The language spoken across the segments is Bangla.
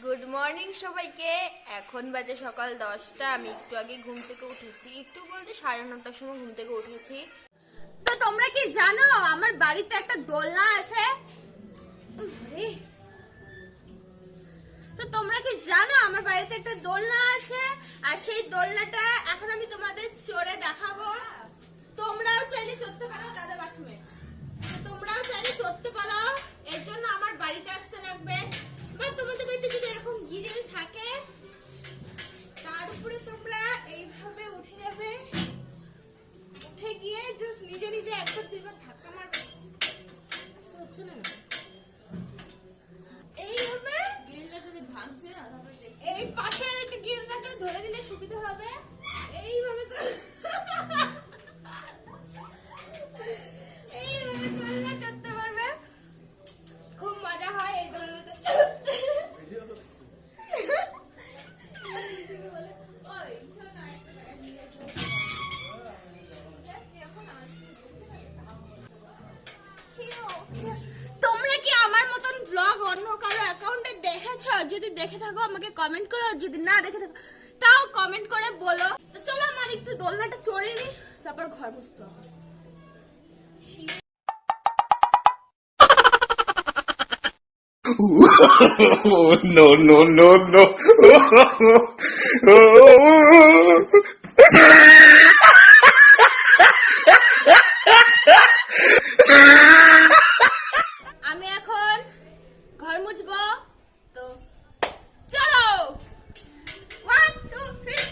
গুড মর্নিং সবাইকে। এখন বাজে সকাল 10টা। আমি একটু আগে ঘুম থেকে উঠেছি, একটু বলতে 9:30টার সময় ঘুম থেকে উঠেছি। তো তোমরা কি জানো আমার বাড়িতে একটা দোলনা আছে? তো তোমরা কি জানো আমার বাড়িতে একটা দোলনা আছে, আর সেই দোলনাটা এখন আমি তোমাদের চড়ে দেখাবো। তোমরাও চাইলে চড়তে পারো, দাদা বাথরুমে, তোমরাও চাইলে চড়তে পারো। এর জন্য আমার বাড়িতে আসতে লাগবে, বা তোমাদের বাড়িতে যদি এরকম গিরিল থাকে তার উপরে তোমরা এইভাবে উঠে যাবে। উঠে গিয়ে জাস্ট নিজে নিজে একবার দুইবার ধাক্কা মারবে। হচ্ছে না এইভাবে গিরিলটা যদি ভাঙছে না, তারপরে এই পাশে একটা গিরিলটাকে ধরে দিলে সুবিধা হবে। এইভাবে তো এইভাবে দোলনা চড়তে পারবে, খুব মজা হয় এই দোলনাতে চড়তে। তোমরা কি আমার মতন ব্লগ অন্য কারো অ্যাকাউন্টে দেখেছো? যদি দেখে থাকো আমাকে কমেন্ট করো, যদি না দেখে থাকো তাও কমেন্ট করে বলো। তো চলো আমার একটু দোলনাটা চড়ে নি, তারপর ঘর মুছতে হবে। No, no, no, no. আমি এখন ঘর মুছবো, তো চলো 1 2 3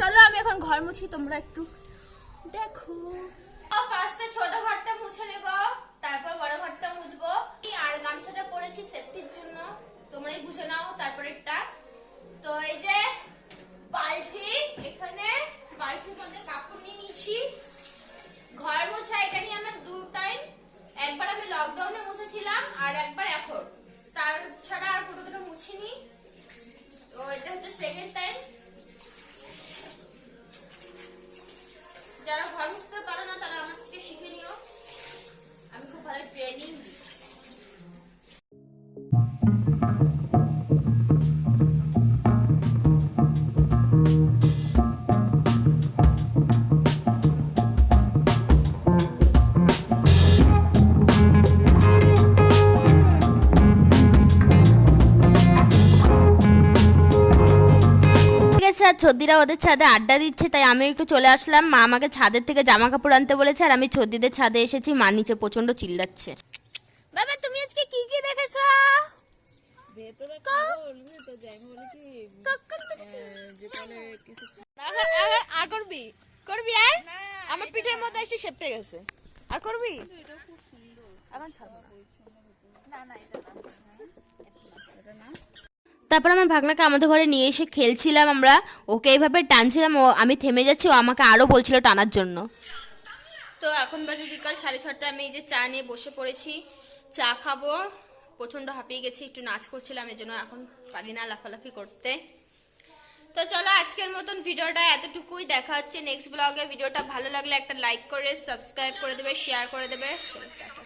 চলো আমি এখন ঘর মুছি, তোমরা একটু দেখো। ফার্স্টে ছোট ঘরটা মুছে নেব, তারপর বড় ঘরটা মুছবো। আর গামছাটা পরেছি সেফটির জন্য, তোমরাই বুঝে নাও। তারপরেরটা তো এই যে বালতি, এখানে বালতির মধ্যে কাপড় নিয়ে নিয়েছি। ঘর মোছা এটা নিয়ে আমার 2 টাইম, একবার আমি লকডাউনে মুছেছিলাম আর একবার এখন, তার ছাড়া আর কোনোদিনও মুছিনি। তো এটা হচ্ছে সেকেন্ড টাইম। যারা ঘর মুছতে পারো না তারা আমার থেকে শিখে নিও, আমি খুব ভালো ট্রেনিং দিই। ছদ্দিরা ওদের ছাদে আড্ডা দিচ্ছে, তাই আমি একটু চলে আসলাম। মা আমাকে ছাদের থেকে জামা কাপড় আনতে বলেছে, আর আমি ছদ্দিদের ছাদে এসেছি। মা নিচে প্রচন্ড চিল্লাচ্ছে। বাবা তুমি আজকে কি কি দেখেছো? ভেতরে বলবি তো যাই বলি কি যেখানে কিছু আর করবি করবি আর আমার পিঠের মধ্যে এসে শেপটে গেছে, আর করবি? এটা খুব সুন্দর। আমার ছাড়বো না। না এটা না। তারপর আমার ভাগনাকে আমাদের ঘরে নিয়ে এসে খেলছিলাম আমরা, ওকে এইভাবে টানছিলাম, ও আমি থেমে যাচ্ছি, ও আমাকে আরো বলছিল টানার জন্য। তো এখন বাজে বিকাল 6:30। আমি এই যে চা নিয়ে বসে পড়েছি, চা খাবো। প্রচন্ড হাঁপিয়ে গেছি, একটু নাচ করছিলাম, এর জন্য এখন পারি না লাফালাফি করতে। তো চলো আজকের মতন ভিডিওটা এতটুকুই, দেখা হচ্ছে নেক্সট ব্লগে। ভিডিওটা ভালো লাগলে একটা লাইক করে সাবস্ক্রাইব করে দেবে, শেয়ার করে দেবে। চলো টাটা।